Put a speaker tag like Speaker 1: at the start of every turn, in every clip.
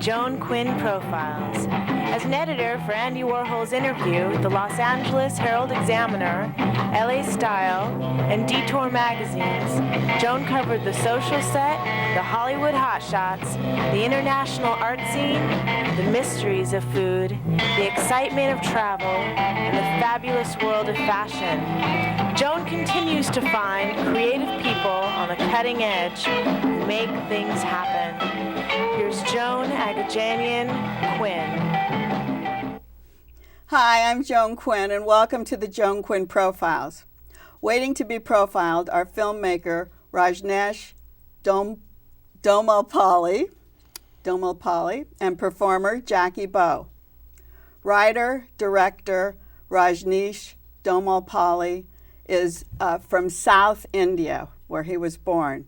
Speaker 1: Joan Quinn Profiles. As an editor for Andy Warhol's Interview, the Los Angeles Herald-Examiner, LA Style, and Detour magazines, Joan covered the social set, the Hollywood hotshots, the international art scene, the mysteries of food, the excitement of travel, and the fabulous world of fashion. Joan continues to find creative people on the cutting edge who make things happen. Here's Joan Agajanian Quinn.
Speaker 2: Hi, I'm Joan Quinn, and welcome to the Joan Quinn Profiles. Waiting to be profiled are filmmaker Rajnesh Domalpalli and performer Jacqi Bowe. Writer, director Rajnesh Domalpalli is from South India, where he was born.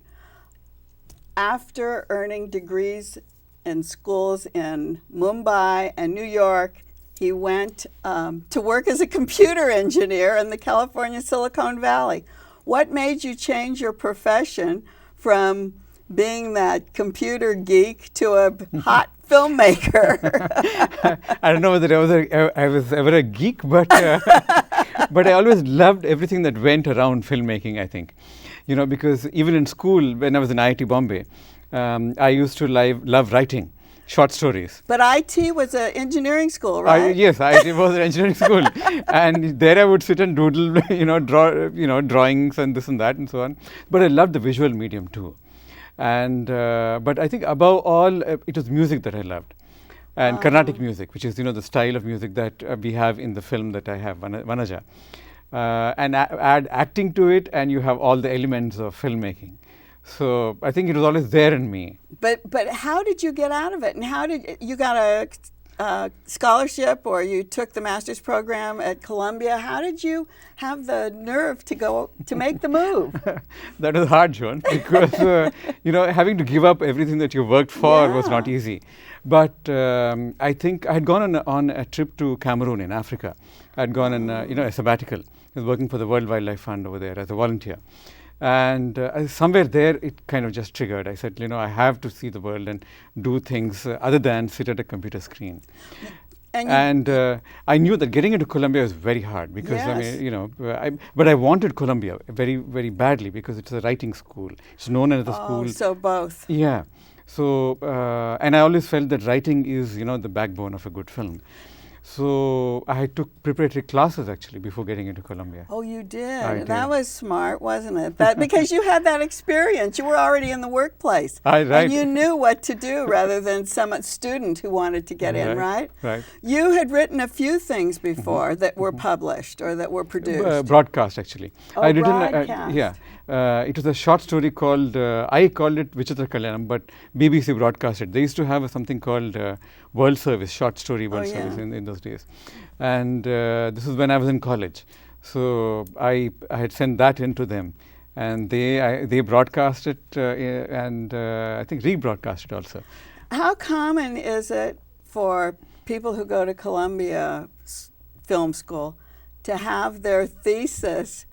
Speaker 2: After earning degrees in schools in Mumbai and New York, he went to work as a computer engineer in the California Silicon Valley. What made you change your profession from being that computer geek to a hot filmmaker?
Speaker 3: I don't know whether I was ever a geek, but but I always loved everything that went around filmmaking, I think. You know, because even in school, when I was in IIT Bombay, I used to love writing short stories.
Speaker 2: But IT was an engineering school, right?
Speaker 3: Yes, IT was an engineering school, and there I would sit and doodle, draw, drawings and this and that and so on. But I loved the visual medium too, and but I think above all, it was music that I loved, and Carnatic music, which is the style of music that we have in the film that I have, Vanaja, and add acting to it, and you have all the elements of filmmaking. So I think it was always there in me.
Speaker 2: But how did you get out of it? And how did you got a scholarship, or you took the master's program at Columbia? How did you have the nerve to make the move?
Speaker 3: That was hard, Joan, because having to give up everything that you worked for was not easy. But I think I had gone on a trip to Cameroon in Africa. I had gone on a sabbatical. I was working for the World Wildlife Fund over there as a volunteer. And somewhere there, it kind of just triggered. I said, I have to see the world and do things other than sit at a computer screen. And I knew that getting into Columbia was very hard because, but I wanted Columbia very, very badly because it's a writing school. It's known as a school.
Speaker 2: So both.
Speaker 3: Yeah. So, and I always felt that writing is, the backbone of a good film. So I took preparatory classes actually before getting into Columbia.
Speaker 2: Oh, you did? I did. That was smart, wasn't it? Because you had that experience. You were already in the workplace.
Speaker 3: Right.
Speaker 2: And you knew what to do rather than some student who wanted to get in, right?
Speaker 3: Right.
Speaker 2: You had written a few things before that were published or that were produced.
Speaker 3: Broadcast, actually.
Speaker 2: Oh, broadcast.
Speaker 3: It was a short story called, I called it Vichitra Kalyanam, but BBC broadcast it. They used to have something called World Service, short story World Service in those days. And this was when I was in college. So I had sent that in to them. And they broadcast it and I think rebroadcast it also.
Speaker 2: How common is it for people who go to Columbia Film School to have their thesis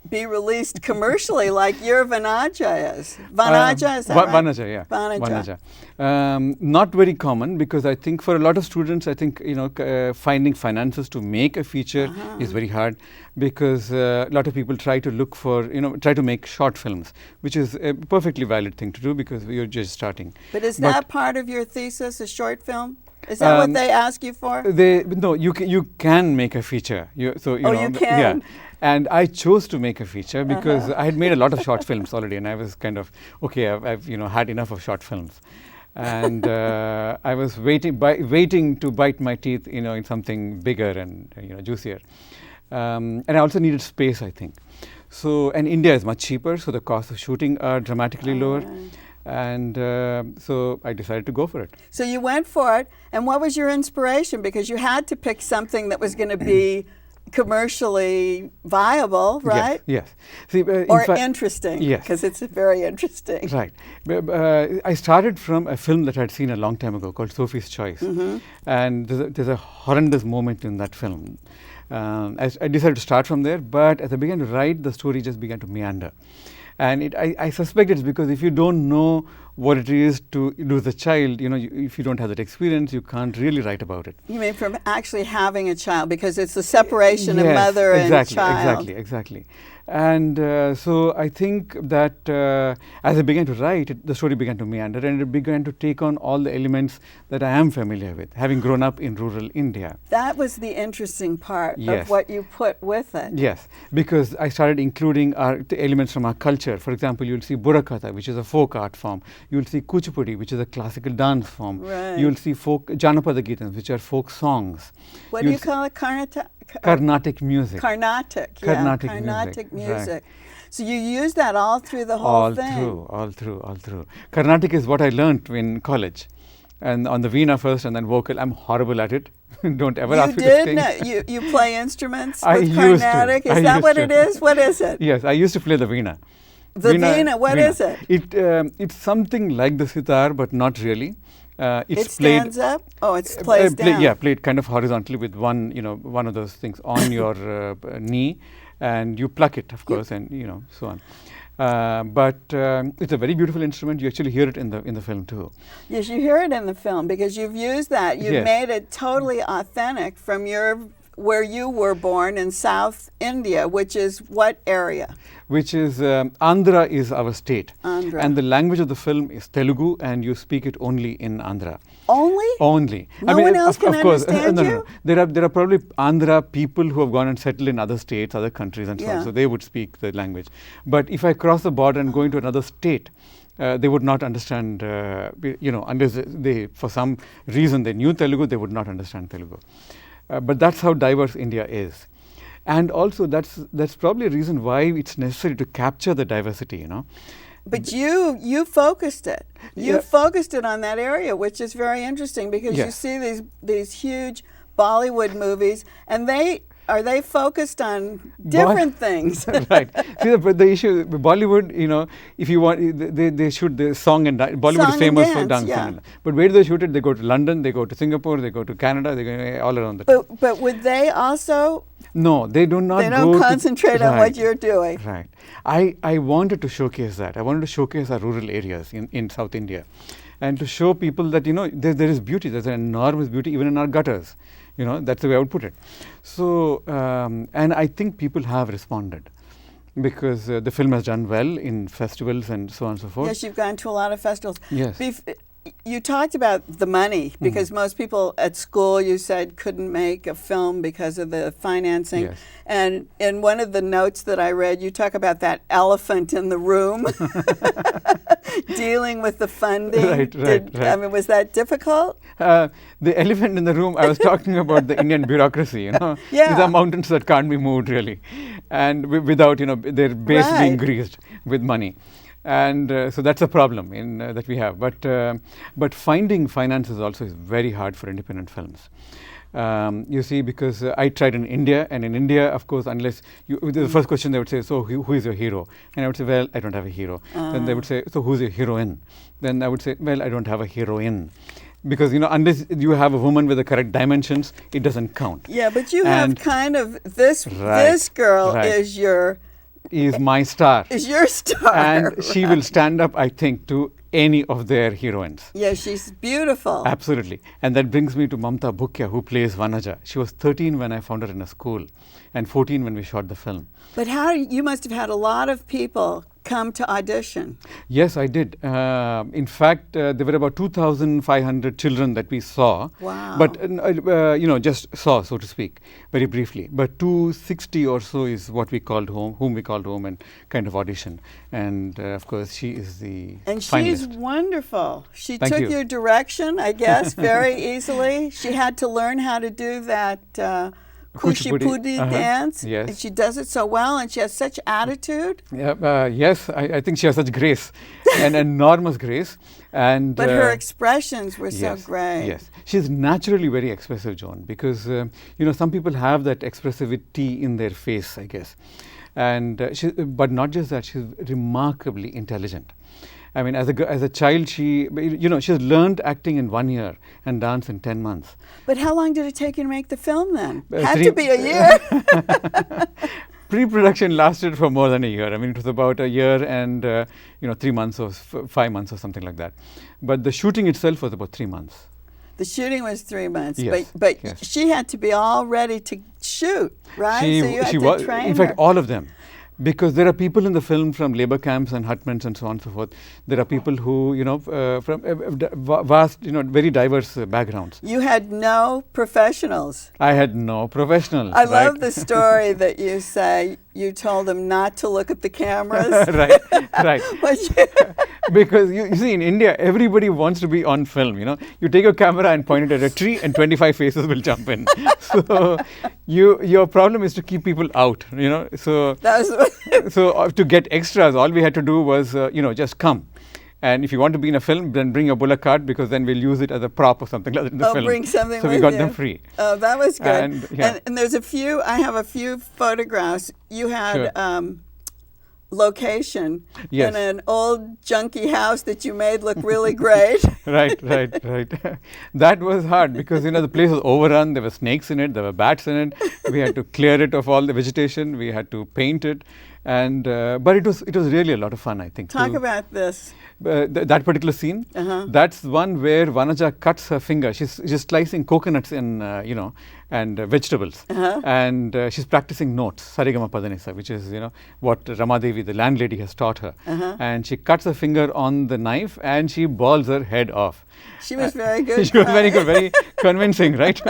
Speaker 2: be released commercially like your Vanaja is? Vanaja, is that right?
Speaker 3: Vanaja, yeah.
Speaker 2: Vanaja.
Speaker 3: Not very common because I think for a lot of students, I think, finding finances to make a feature is very hard because a lot of people try to look for, try to make short films, which is a perfectly valid thing to do because you're just starting.
Speaker 2: But is that part of your thesis, a short film? Is that what they ask you for?
Speaker 3: No, you can make a feature. You
Speaker 2: can?
Speaker 3: Yeah. And I chose to make a feature because I had made a lot of short films already, and I was kind of, okay, I've had enough of short films. And I was waiting to bite my teeth, in something bigger and, juicier. And I also needed space, I think. So, and India is much cheaper, so the costs of shooting are dramatically lower. And so I decided to go for it.
Speaker 2: So you went for it. And what was your inspiration? Because you had to pick something that was going to be commercially viable, right?
Speaker 3: Yes. See,
Speaker 2: or interesting.
Speaker 3: Yes.
Speaker 2: Because it's very interesting.
Speaker 3: Right. I started from a film that I'd seen a long time ago called Sophie's Choice. And there's a horrendous moment in that film. I decided to start from there, but as I began to write, the story just began to meander. And I suspect it's because if you don't know what it is to lose a child. If you don't have that experience, you can't really write about it.
Speaker 2: You mean from actually having a child, because it's the separation of
Speaker 3: Yes,
Speaker 2: mother
Speaker 3: exactly,
Speaker 2: and child.
Speaker 3: Exactly. And so I think that as I began to write, the story began to meander, and it began to take on all the elements that I am familiar with, having grown up in rural India.
Speaker 2: That was the interesting part
Speaker 3: Yes.
Speaker 2: of what you put with it.
Speaker 3: Yes, because I started including the elements from our culture. For example, you'll see Burakatha, which is a folk art form. You'll see Kuchipudi, which is a classical dance form.
Speaker 2: Right.
Speaker 3: You'll see folk Janapada Geetams, which are folk songs.
Speaker 2: What do you call it?
Speaker 3: Carnatic music.
Speaker 2: Carnatic
Speaker 3: Carnatic music,
Speaker 2: music.
Speaker 3: right.
Speaker 2: So you use that all through the whole
Speaker 3: all
Speaker 2: thing.
Speaker 3: through. Carnatic is what I learned in college, and on the veena first, and then vocal. I'm horrible at it. Don't ever ask me to sing.
Speaker 2: You play instruments
Speaker 3: I
Speaker 2: with
Speaker 3: used to.
Speaker 2: Carnatic? Is
Speaker 3: I
Speaker 2: that
Speaker 3: used
Speaker 2: what
Speaker 3: to.
Speaker 2: it is? What is it?
Speaker 3: Yes, I used to play the veena.
Speaker 2: The veena, what is it?
Speaker 3: It's something like the sitar, but not really.
Speaker 2: It
Speaker 3: It's
Speaker 2: stands up? Oh, it's plays down.
Speaker 3: Played kind of horizontally with one of those things on your knee, and you pluck it, of course, and so on. But it's a very beautiful instrument. You actually hear it in the film too.
Speaker 2: Yes, you hear it in the film because you've used that. You've
Speaker 3: Yes.
Speaker 2: made it totally authentic from where you were born in South India, which is what area?
Speaker 3: Which is Andhra is our state,
Speaker 2: Andhra.
Speaker 3: and the language of the film is Telugu, and you speak it only in Andhra.
Speaker 2: Only?
Speaker 3: Only.
Speaker 2: No one else can
Speaker 3: of course,
Speaker 2: understand
Speaker 3: no.
Speaker 2: you?
Speaker 3: There are probably Andhra people who have gone and settled in other states, other countries, and so
Speaker 2: Yeah.
Speaker 3: on. So they would speak the language. But if I cross the border and go into another state, they would not understand. Unless they, for some reason, they knew Telugu, they would not understand Telugu. But that's how diverse India is. And also, that's probably a reason why it's necessary to capture the diversity.
Speaker 2: But you focused it. You
Speaker 3: Yeah.
Speaker 2: focused it on that area, which is very interesting because you
Speaker 3: Yes.
Speaker 2: see these huge Bollywood movies, and are they focused on different things?
Speaker 3: Right. See, the issue, Bollywood, if you want, they shoot the song and dance. Bollywood
Speaker 2: Song
Speaker 3: is famous
Speaker 2: and
Speaker 3: for
Speaker 2: dance,
Speaker 3: dance.
Speaker 2: yeah.
Speaker 3: And but where do they shoot it? They go to London, they go to Singapore, they go to Canada, they go all around the
Speaker 2: But would they also?
Speaker 3: No, they do not.
Speaker 2: They don't concentrate on what you're doing.
Speaker 3: Right. I wanted to showcase that. I wanted to showcase our rural areas in South India, and to show people that there is beauty. There's an enormous beauty even in our gutters. That's the way I would put it. So and I think people have responded because the film has done well in festivals and so on and so forth.
Speaker 2: Yes, you've gone to a lot of festivals.
Speaker 3: Yes.
Speaker 2: You talked about the money because most people at school, you said, couldn't make a film because of the financing.
Speaker 3: Yes.
Speaker 2: And in one of the notes that I read, you talk about that elephant in the room dealing with the funding.
Speaker 3: Right.
Speaker 2: I mean, was that difficult?
Speaker 3: The elephant in the room, I was talking about the Indian bureaucracy,
Speaker 2: Yeah.
Speaker 3: These are mountains that can't be moved really. And without, their base being
Speaker 2: Right.
Speaker 3: greased with money. And so that's a problem that we have. But finding finances also is very hard for independent films. You see, because I tried in India, and in India, of course, unless the first question they would say, so who is your hero? And I would say, well, I don't have a hero. Then they would say, so who's your heroine? Then I would say, well, I don't have a heroine. Because, unless you have a woman with the correct dimensions, it doesn't count.
Speaker 2: Yeah, but you have kind of this girl
Speaker 3: is my star.
Speaker 2: Is your star.
Speaker 3: And she will stand up, I think, to any of their heroines.
Speaker 2: Yeah, she's beautiful.
Speaker 3: Absolutely. And that brings me to Mamta Bhukia, who plays Vanaja. She was 13 when I found her in a school and 14 when we shot the film.
Speaker 2: But you must have had a lot of people come to audition.
Speaker 3: Yes, I did. In fact, there were about 2,500 children that we saw.
Speaker 2: Wow.
Speaker 3: But, just saw, so to speak, very briefly. But 260 or so is what we called whom we called home and kind of audition. And, of course, she is the
Speaker 2: And
Speaker 3: finalist.
Speaker 2: she's wonderful. She
Speaker 3: Thank
Speaker 2: took
Speaker 3: you.
Speaker 2: your direction, I guess, very easily. She had to learn how to do that Kuchipudi dance.
Speaker 3: Yes.
Speaker 2: And she does it so well, and she has such attitude.
Speaker 3: Yes, I think she has such grace, an enormous grace. And
Speaker 2: But her expressions were so
Speaker 3: yes,
Speaker 2: great.
Speaker 3: Yes, she's naturally very expressive, Joan, because some people have that expressivity in their face, I guess. And but not just that, she's remarkably intelligent. I mean, as a child, she's learned acting in 1 year and dance in 10 months.
Speaker 2: But how long did it take you to make the film then? Had to be a year.
Speaker 3: Pre-production lasted for more than a year. I mean, it was about a year and 3 months or 5 months or something like that. But the shooting itself was about 3 months.
Speaker 2: The shooting was 3 months,
Speaker 3: Yes,
Speaker 2: but
Speaker 3: yes.
Speaker 2: she had to be all ready to shoot, right? So you had to
Speaker 3: was,
Speaker 2: train
Speaker 3: in fact,
Speaker 2: her.
Speaker 3: all of them. Because there are people in the film from labor camps and hutments and so on and so forth. There are people who, from vast, very diverse backgrounds.
Speaker 2: You had no professionals.
Speaker 3: I had no professionals.
Speaker 2: I love the story that you say you told them not to look at the cameras.
Speaker 3: Right, right.
Speaker 2: Was you-
Speaker 3: Because you see, in India, everybody wants to be on film. You take a camera and point it at a tree, and 25 faces will jump in. So your problem is to keep people out. So
Speaker 2: that was
Speaker 3: so to get extras, all we had to do was just come. And if you want to be in a film, then bring your bullock cart, because then we'll use it as a prop or something like that in the film.
Speaker 2: bring something
Speaker 3: so
Speaker 2: with
Speaker 3: we got
Speaker 2: you.
Speaker 3: them free.
Speaker 2: Oh, that was good.
Speaker 3: And, yeah.
Speaker 2: And there's I have a few photographs. You had
Speaker 3: Sure.
Speaker 2: Location
Speaker 3: Yes.
Speaker 2: in an old junky house that you made look really great.
Speaker 3: Right. That was hard because the place was overrun. There were snakes in it. There were bats in it. We had to clear it of all the vegetation. We had to paint it, and but it was really a lot of fun. I think.
Speaker 2: Talk about this.
Speaker 3: That particular scene.
Speaker 2: Uh-huh.
Speaker 3: That's one where Vanaja cuts her finger. She's slicing coconuts in and vegetables,
Speaker 2: Uh-huh.
Speaker 3: and she's practicing notes, Sarigama Padanisa, which is what Ramadevi, the landlady, has taught her.
Speaker 2: Uh-huh.
Speaker 3: And she cuts her finger on the knife and she balls her head off.
Speaker 2: She was very good.
Speaker 3: She was very good, very convincing, right?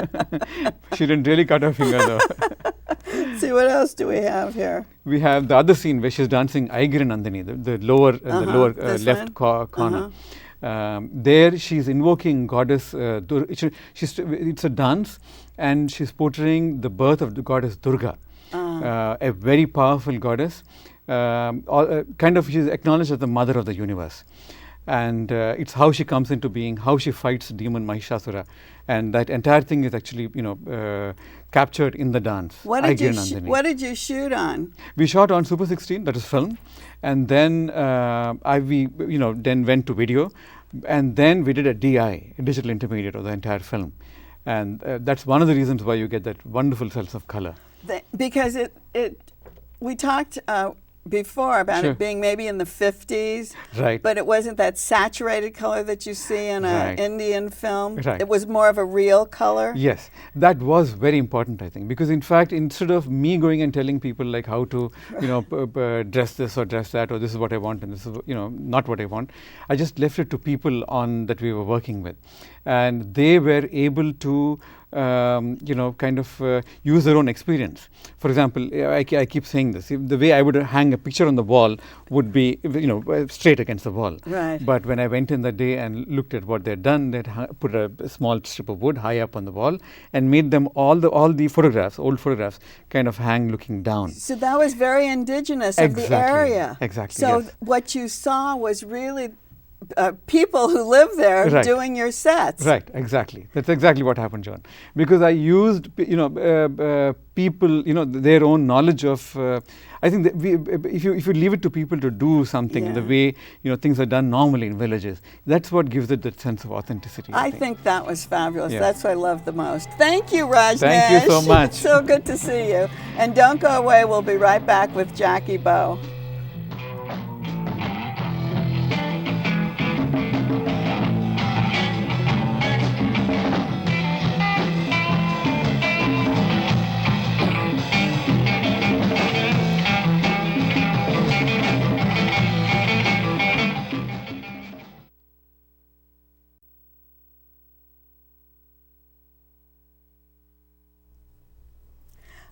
Speaker 3: She didn't really cut her finger though.
Speaker 2: See, what else do we have here?
Speaker 3: We have the other scene where she's dancing Aigiri Nandini, the lower
Speaker 2: This
Speaker 3: left
Speaker 2: one?
Speaker 3: corner. There she's invoking goddess it's a dance, and she's portraying the birth of the goddess Durga, a very powerful goddess. She's acknowledged as the mother of the universe. And it's how she comes into being, how she fights demon Mahishasura, and that entire thing is actually captured in the dance.
Speaker 2: What did
Speaker 3: Nandini.
Speaker 2: what did you shoot on?
Speaker 3: We shot on Super 16, that is film, and then we then went to video, and then we did a DI, a digital intermediate of the entire film, and that's one of the reasons why you get that wonderful sense of color.
Speaker 2: Because we talked before about
Speaker 3: Sure.
Speaker 2: it being maybe in the 50s,
Speaker 3: Right.
Speaker 2: but it wasn't that saturated color that you see in an
Speaker 3: Right.
Speaker 2: Indian film.
Speaker 3: Right.
Speaker 2: It was more of a real color.
Speaker 3: Yes, that was very important, I think, because in fact, instead of me going and telling people like how to, dress this or dress that, or this is what I want and this is, not what I want, I just left it to people that we were working with, and they were able to, use their own experience. For example, I keep saying this: the way I would hang a picture on the wall would be, straight against the wall.
Speaker 2: Right.
Speaker 3: But when I went in that day and looked at what they'd done, they'd put a small strip of wood high up on the wall and made them all the photographs, old photographs, kind of hang looking down.
Speaker 2: So that was very indigenous of the area.
Speaker 3: Exactly.
Speaker 2: So
Speaker 3: Yes.
Speaker 2: what you saw was really people who live there
Speaker 3: Right.
Speaker 2: doing your sets.
Speaker 3: Right, exactly. That's exactly what happened, John. Because I used, people, their own knowledge of. I think that if you leave it to people to do something the way things are done normally in villages, that's what gives it that sense of authenticity.
Speaker 2: I think that was fabulous.
Speaker 3: Yeah.
Speaker 2: That's what I love the most. Thank you, Rajnesh.
Speaker 3: Thank you so much.
Speaker 2: So good to see you. And don't go away. We'll be right back with Jacqi Bowe.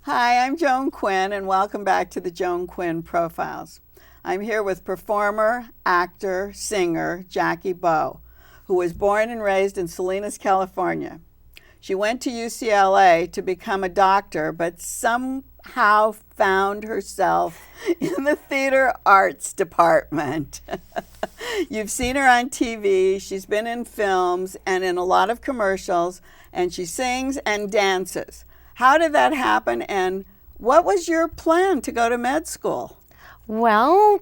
Speaker 2: Hi, I'm Joan Quinn, and welcome back to the Joan Quinn Profiles. I'm here with performer, actor, singer Jacqi Bowe, who was born and raised in Salinas, California. She went to UCLA to become a doctor, but somehow found herself in the theater arts department. You've seen her on TV, she's been in films and in a lot of commercials, and she sings and dances. How did that happen, and what was your plan to go to med school?
Speaker 4: Well,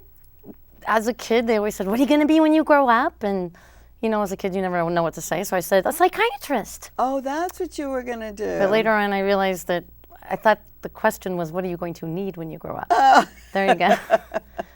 Speaker 4: as a kid, they always said, what are you going to be when you grow up? And, as a kid, you never know what to say. So I said, a psychiatrist.
Speaker 2: Oh, that's what you were going to do.
Speaker 4: But later on, I realized that I thought the question was, what are you going to need when you grow up? There you go.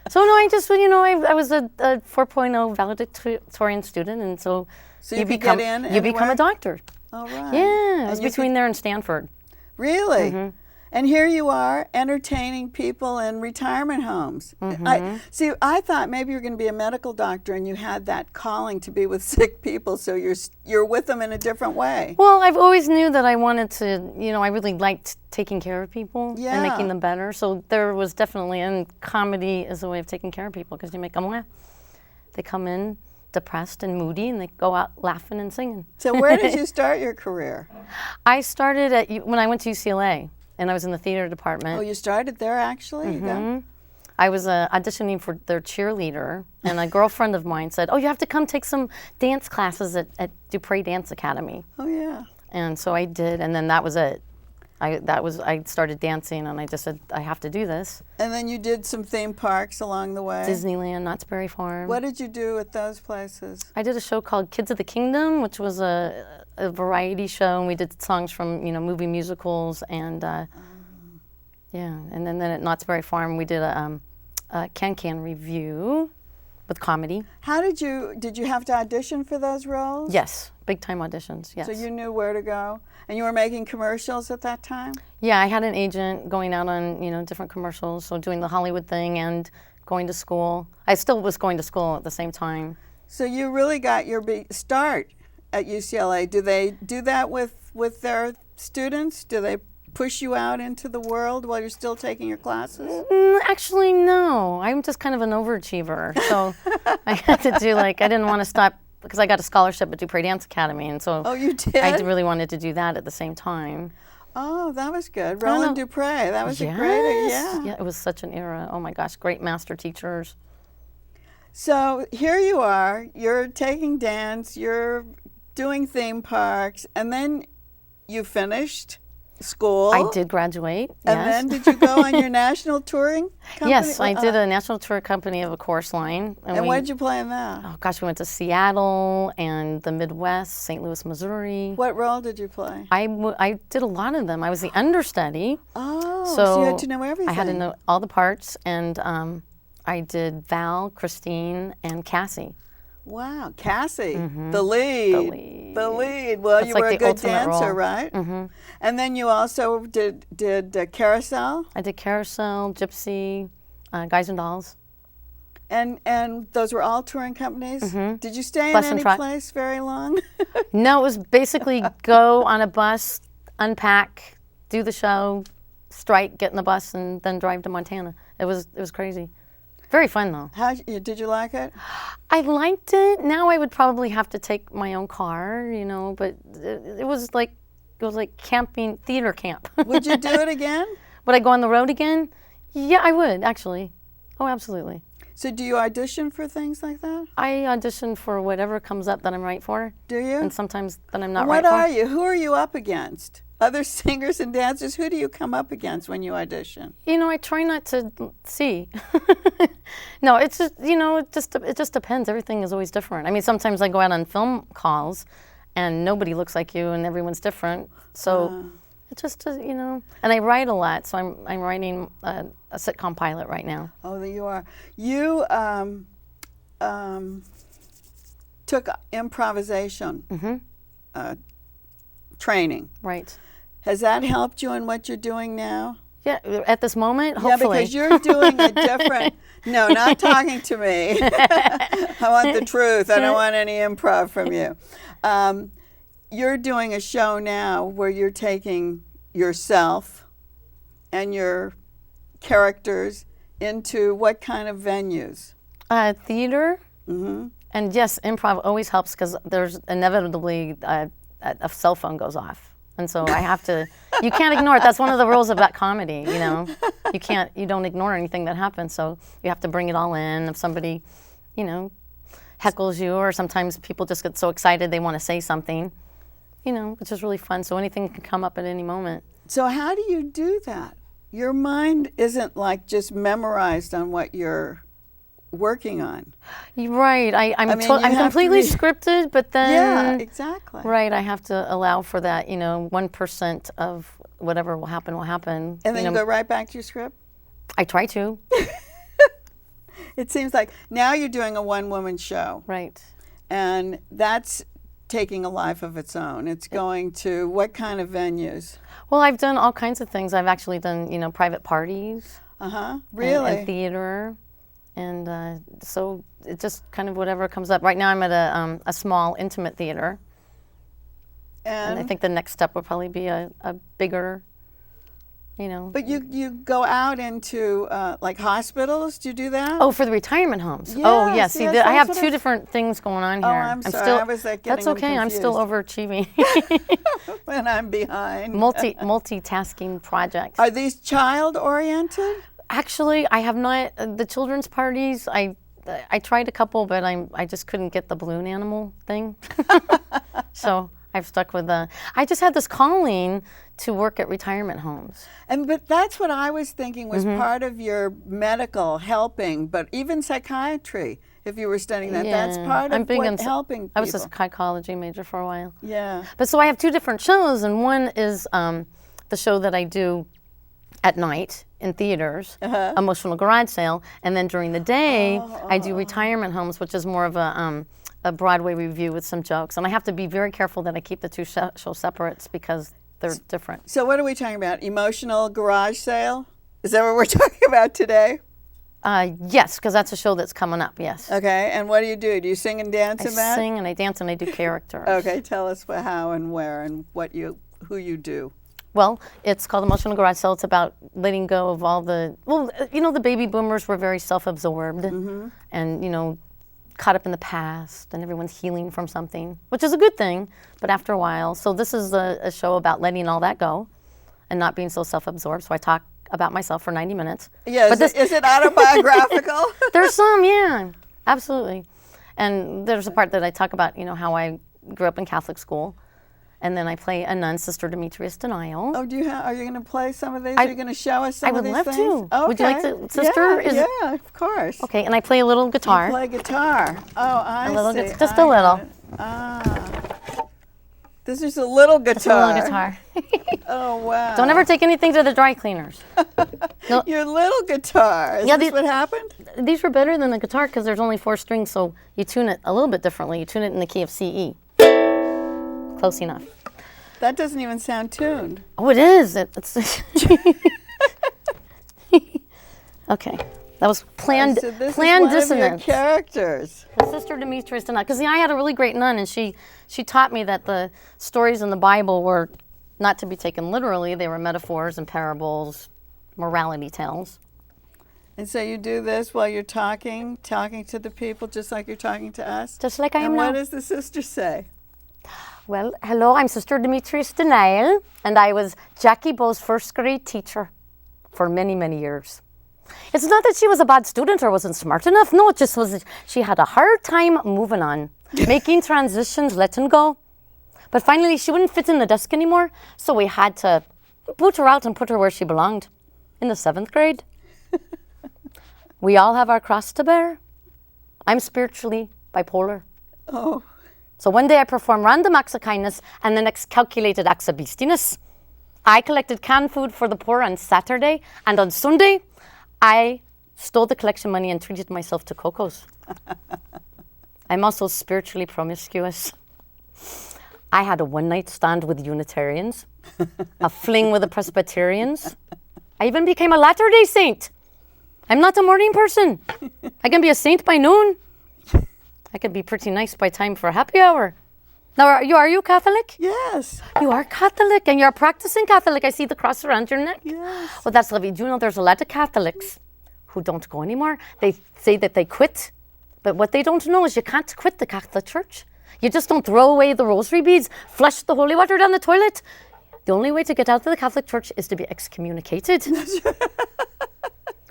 Speaker 4: So no, I just, I was a 4.0 valedictorian student, and so
Speaker 2: you become
Speaker 4: a doctor.
Speaker 2: Oh, right.
Speaker 4: Yeah, it was between there and Stanford.
Speaker 2: Really?
Speaker 4: Mm-hmm.
Speaker 2: And here you are entertaining people in retirement homes.
Speaker 4: Mm-hmm.
Speaker 2: I thought maybe you're going to be a medical doctor and you had that calling to be with sick people, so you're with them in a different way.
Speaker 4: Well, I've always knew that I wanted to, I really liked taking care of people
Speaker 2: Yeah.
Speaker 4: and making them better. So there was definitely, and comedy is a way of taking care of people because you make them laugh. They come in depressed and moody, and they go out laughing and singing.
Speaker 2: So where did you start your career?
Speaker 4: I started when I went to UCLA. And I was in the theater department.
Speaker 2: Oh, you started there actually?
Speaker 4: Mm-hmm. I was auditioning for their cheerleader, and a girlfriend of mine said, "Oh, you have to come take some dance classes at Dupree Dance Academy."
Speaker 2: Oh, yeah.
Speaker 4: And so I did, and then that was it. I started dancing, and I just said, I have to do this.
Speaker 2: And then you did some theme parks along the way?
Speaker 4: Disneyland, Knott's Berry Farm.
Speaker 2: What did you do at those places?
Speaker 4: I did a show called Kids of the Kingdom, which was a variety show, and we did songs from movie musicals, and and then at Knott's Berry Farm we did a Can review with comedy.
Speaker 2: How did you have to audition for those roles?
Speaker 4: Yes, big time auditions. Yes.
Speaker 2: So you knew where to go, and you were making commercials at that time?
Speaker 4: Yeah, I had an agent going out on different commercials, so doing the Hollywood thing and going to school. I still was going to school at the same time.
Speaker 2: So you really got your big start at UCLA. Do they do that with their students? Do they push you out into the world while you're still taking your classes?
Speaker 4: Actually, no. I'm just kind of an overachiever. So I had to do I didn't want to stop because I got a scholarship at Dupree Dance Academy, and so
Speaker 2: Oh, you did?
Speaker 4: I really wanted to do that at the same time.
Speaker 2: Oh, that was good. Roland Dupree. That was a great, yeah.
Speaker 4: Yeah, it was such an era. Oh my gosh, great master teachers.
Speaker 2: So here you are, you're taking dance, you're doing theme parks, and then you finished school.
Speaker 4: I did graduate,
Speaker 2: And
Speaker 4: yes.
Speaker 2: then did you go on your national touring company?
Speaker 4: Yes, I did a national tour company of a chorus line.
Speaker 2: And what did you play in that?
Speaker 4: Oh gosh, we went to Seattle and the Midwest, St. Louis, Missouri.
Speaker 2: What role did you play?
Speaker 4: I did a lot of them. I was the understudy.
Speaker 2: Oh, so you had to know everything.
Speaker 4: I had to know all the parts, and I did Val, Christine, and Cassie.
Speaker 2: Wow, Cassie, the lead. The lead. Well,
Speaker 4: That's
Speaker 2: you
Speaker 4: like
Speaker 2: were a
Speaker 4: the
Speaker 2: good
Speaker 4: ultimate
Speaker 2: dancer,
Speaker 4: role.
Speaker 2: right? Mm-hmm. And then you also did Carousel?
Speaker 4: I did Carousel, Gypsy, Guys and Dolls.
Speaker 2: And those were all touring companies? Mm-hmm. Did you stay
Speaker 4: Bus
Speaker 2: in
Speaker 4: and
Speaker 2: any
Speaker 4: truck.
Speaker 2: place very long?
Speaker 4: No, it was basically go on a bus, unpack, do the show, strike, get in the bus, and then drive to Montana. It was crazy. Very fun though.
Speaker 2: Did you like it?
Speaker 4: I liked it. Now I would probably have to take my own car, but it was like camping, theater camp.
Speaker 2: Would you do it again?
Speaker 4: Would I go on the road again? Yeah, I would actually. Oh, absolutely.
Speaker 2: So do you audition for things like that?
Speaker 4: I audition for whatever comes up that I'm right for.
Speaker 2: Do you?
Speaker 4: And sometimes that I'm not
Speaker 2: What
Speaker 4: right for.
Speaker 2: are you? Who are you up against? Other singers and dancers? Who do you come up against when you audition?
Speaker 4: I try not to see. No, it's just, it just depends. Everything is always different. I mean, sometimes I go out on film calls and nobody looks like you and everyone's different. So it's just, and I write a lot. So I'm writing a sitcom pilot right now.
Speaker 2: Oh, there you are. You took improvisation training.
Speaker 4: Right.
Speaker 2: Has that helped you in what you're doing now?
Speaker 4: Yeah, at this moment, hopefully.
Speaker 2: Yeah, because you're doing a different, no, not talking to me. I want the truth. I don't want any improv from you. You're doing a show now where you're taking yourself and your characters into what kind of venues?
Speaker 4: Theater. Mm-hmm. And yes, improv always helps because there's inevitably a cell phone goes off. And so I have to, you can't ignore it. That's one of the rules about comedy, You don't ignore anything that happens. So you have to bring it all in. If somebody, heckles you, or sometimes people just get so excited they want to say something, which is really fun. So anything can come up at any moment.
Speaker 2: So how do you do that? Your mind isn't like just memorized on what you're working on.
Speaker 4: Right. I'm completely scripted, but then
Speaker 2: yeah, exactly.
Speaker 4: Right. I have to allow for that, 1% of whatever will happen, will happen.
Speaker 2: And then you go right back to your script?
Speaker 4: I try to.
Speaker 2: It seems like now you're doing a one-woman show.
Speaker 4: Right.
Speaker 2: And that's taking a life of its own. It's going to what kind of venues?
Speaker 4: Well, I've done all kinds of things. I've actually done, private parties.
Speaker 2: Really?
Speaker 4: And theater. And so it's just kind of whatever comes up. Right now I'm at a small, intimate theater. And I think the next step will probably be a bigger,
Speaker 2: But you go out into like hospitals? Do you do that?
Speaker 4: Oh, for the retirement homes.
Speaker 2: Yes,
Speaker 4: Oh, yes. See,
Speaker 2: yes,
Speaker 4: I have
Speaker 2: that's what
Speaker 4: two
Speaker 2: I-
Speaker 4: different things going on
Speaker 2: Oh,
Speaker 4: here.
Speaker 2: I'm sorry.
Speaker 4: Still,
Speaker 2: I was getting
Speaker 4: that's
Speaker 2: them
Speaker 4: okay. I'm still overachieving.
Speaker 2: when I'm behind.
Speaker 4: Multitasking projects.
Speaker 2: Are these child-oriented?
Speaker 4: Actually, I have not. The children's parties, I tried a couple, but I just couldn't get the balloon animal thing. So I've stuck with I just had this calling to work at retirement homes.
Speaker 2: But that's what I was thinking was part of your medical helping, but even psychiatry, if you were studying that, that's part of helping people.
Speaker 4: I was a psychology major for a while.
Speaker 2: Yeah.
Speaker 4: But so I have two different shows, and one is the show that I do at night in theaters, Emotional Garage Sale, and then during the day I do retirement homes, which is more of a Broadway review with some jokes. And I have to be very careful that I keep the two shows separate because they're different.
Speaker 2: So what are we talking about? Emotional Garage Sale? Is that what we're talking about today?
Speaker 4: Yes, because that's a show that's coming up, yes.
Speaker 2: Okay, and what do? Do you sing and dance in that?
Speaker 4: I sing and I dance and I do characters.
Speaker 2: Okay, tell us how and where and who you do.
Speaker 4: Well, it's called Emotional Garage Sale. It's about letting go of all the, the baby boomers were very self-absorbed and, caught up in the past, and everyone's healing from something, which is a good thing, but after a while. So this is a show about letting all that go and not being so self-absorbed. So I talk about myself for 90 minutes.
Speaker 2: Yeah, is it autobiographical?
Speaker 4: There's some, yeah, absolutely. And there's a part that I talk about, how I grew up in Catholic school. And then I play a nun, Sister Demetrius Denial.
Speaker 2: Oh, are you going to play some of these? Are you going to show us some of these things?
Speaker 4: I would love to.
Speaker 2: Okay.
Speaker 4: Would you like to, Sister?
Speaker 2: Yeah, of course.
Speaker 4: Okay, and I play a little guitar.
Speaker 2: You play guitar. Oh, I see.
Speaker 4: Just a little.
Speaker 2: This is a little guitar.
Speaker 4: Just a little guitar.
Speaker 2: Oh, wow.
Speaker 4: Don't ever take anything to the dry cleaners. No.
Speaker 2: Your little guitar. Is this what happened?
Speaker 4: These were better than the guitar because there's only 4 strings, so you tune it a little bit differently. You tune it in the key of C-E. Close enough.
Speaker 2: That doesn't even sound tuned.
Speaker 4: Oh, it is. It's okay. That was planned.
Speaker 2: So this
Speaker 4: planned
Speaker 2: is one
Speaker 4: dissonance.
Speaker 2: Of your characters.
Speaker 4: Sister Demetrius Denial. Because I had a really great nun, and she taught me that the stories in the Bible were not to be taken literally. They were metaphors and parables, morality tales.
Speaker 2: And so you do this while you're talking to the people, just like you're talking to us?
Speaker 4: Just like I am now.
Speaker 2: And what does the sister say?
Speaker 4: Well, hello, I'm Sister Demetrius Denial, and I was Jacqi Bowe's first grade teacher for many, many years. It's not that she was a bad student or wasn't smart enough. No, it just was that she had a hard time moving on, making transitions, letting go. But finally, she wouldn't fit in the desk anymore, so we had to boot her out and put her where she belonged, in the 7th grade. We all have our cross to bear. I'm spiritually bipolar.
Speaker 2: Oh.
Speaker 4: So one day I performed random acts of kindness and the next calculated acts of beastiness. I collected canned food for the poor on Saturday, and on Sunday, I stole the collection money and treated myself to Cocos. I'm also spiritually promiscuous. I had a one-night stand with Unitarians, a fling with the Presbyterians. I even became a Latter-day Saint. I'm not a morning person. I can be a saint by noon. I could be pretty nice by time for happy hour. Now, are you Catholic?
Speaker 2: Yes.
Speaker 4: You are Catholic, and you're a practicing Catholic. I see the cross around your neck.
Speaker 2: Yes.
Speaker 4: Well, that's lovely. Do you know there's a lot of Catholics who don't go anymore? They say that they quit, but what they don't know is you can't quit the Catholic Church. You just don't throw away the rosary beads, flush the holy water down the toilet. The only way to get out of the Catholic Church is to be excommunicated.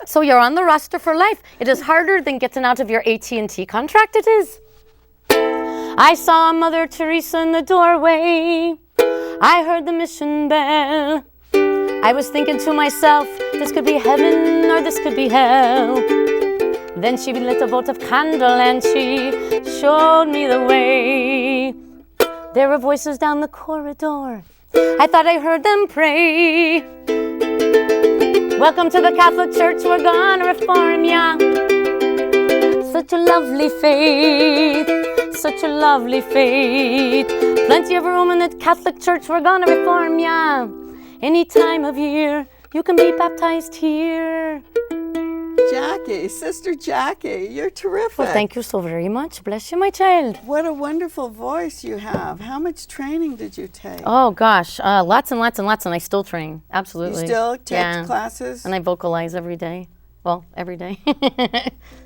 Speaker 4: So you're on the roster for life. It is harder than getting out of your AT&T contract, it is. I saw Mother Teresa in the doorway. I heard the mission bell. I was thinking to myself, this could be heaven or this could be hell. Then she lit a votive candle and she showed me the way. There were voices down the corridor. I thought I heard them pray. Welcome to the Catholic Church, we're gonna reform ya. Such a lovely faith, such a lovely faith. Plenty of room in the Catholic Church, we're gonna reform ya. Any time of year, you can be baptized here.
Speaker 2: Jacqui, Sister Jacqui, you're terrific.
Speaker 4: Well, thank you so very much. Bless you, my child.
Speaker 2: What a wonderful voice you have. How much training did you take?
Speaker 4: Oh, gosh, lots and lots and lots, and I still train, absolutely.
Speaker 2: You still take
Speaker 4: Yeah.
Speaker 2: classes?
Speaker 4: And I vocalize every day. Well, every day.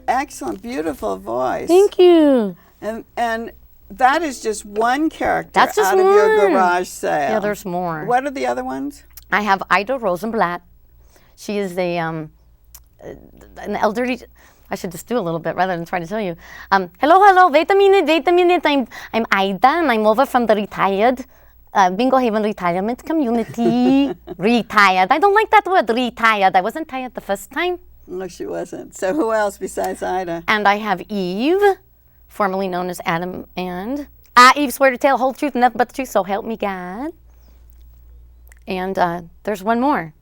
Speaker 2: Excellent, beautiful voice.
Speaker 4: Thank you.
Speaker 2: And that is just one character
Speaker 4: That's just
Speaker 2: out of your
Speaker 4: one.
Speaker 2: garage sale.
Speaker 4: Yeah, there's more.
Speaker 2: What are the other ones?
Speaker 4: I have Ida Rosenblatt. She is an elderly. I should just do a little bit rather than try to tell you. Hello. Wait a minute. I'm Ida, and I'm over from the retired Bingo Haven retirement community. Retired. I don't like that word, retired. I wasn't tired the first time.
Speaker 2: No, she wasn't. So who else besides Ida?
Speaker 4: And I have Eve, formerly known as Adam and Eve, swear to tell the whole truth and nothing but the truth, so help me God. And there's one more.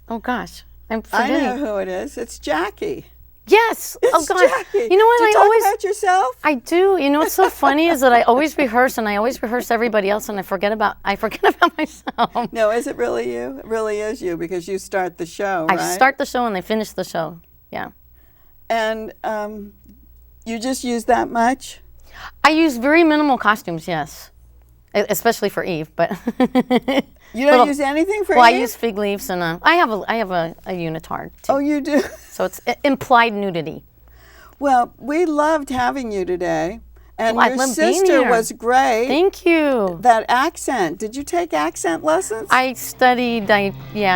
Speaker 4: Oh gosh, I'm forgetting.
Speaker 2: I know who it is. It's Jacqui.
Speaker 4: Yes.
Speaker 2: It's
Speaker 4: Oh gosh.
Speaker 2: Jacqui.
Speaker 4: You know what?
Speaker 2: Do you
Speaker 4: I
Speaker 2: talk
Speaker 4: always
Speaker 2: about yourself?
Speaker 4: I do. You know what's so funny is that I always rehearse and I always rehearse everybody else and I forget about myself.
Speaker 2: No, is it really you? It really is you because you start the show, right?
Speaker 4: I start the show and I finish the show. Yeah.
Speaker 2: And you just use that much?
Speaker 4: I use very minimal costumes, yes. Especially for Eve, but
Speaker 2: You don't use anything for
Speaker 4: well,
Speaker 2: Eve?
Speaker 4: I use fig leaves and I have a unitard too.
Speaker 2: Oh, you do?
Speaker 4: So it's implied nudity.
Speaker 2: Well, we loved having you today. And
Speaker 4: Well, I
Speaker 2: your
Speaker 4: love being
Speaker 2: sister
Speaker 4: here.
Speaker 2: was great.
Speaker 4: Thank you.
Speaker 2: That accent. Did you take accent lessons?
Speaker 4: I studied. I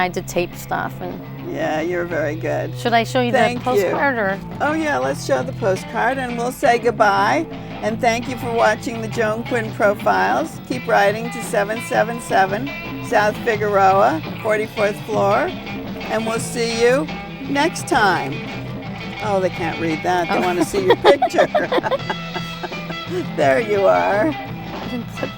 Speaker 4: did tape stuff. And
Speaker 2: Yeah, you're very good.
Speaker 4: should I show you
Speaker 2: Thank
Speaker 4: the
Speaker 2: you.
Speaker 4: postcard or?
Speaker 2: Oh yeah, let's show the postcard and we'll say goodbye. And thank you for watching the Joan Quinn Profiles. Keep writing to 777 South Figueroa, 44th floor. And we'll see you next time. Oh, they can't read that. They want to see your picture. There you are.
Speaker 4: I didn't put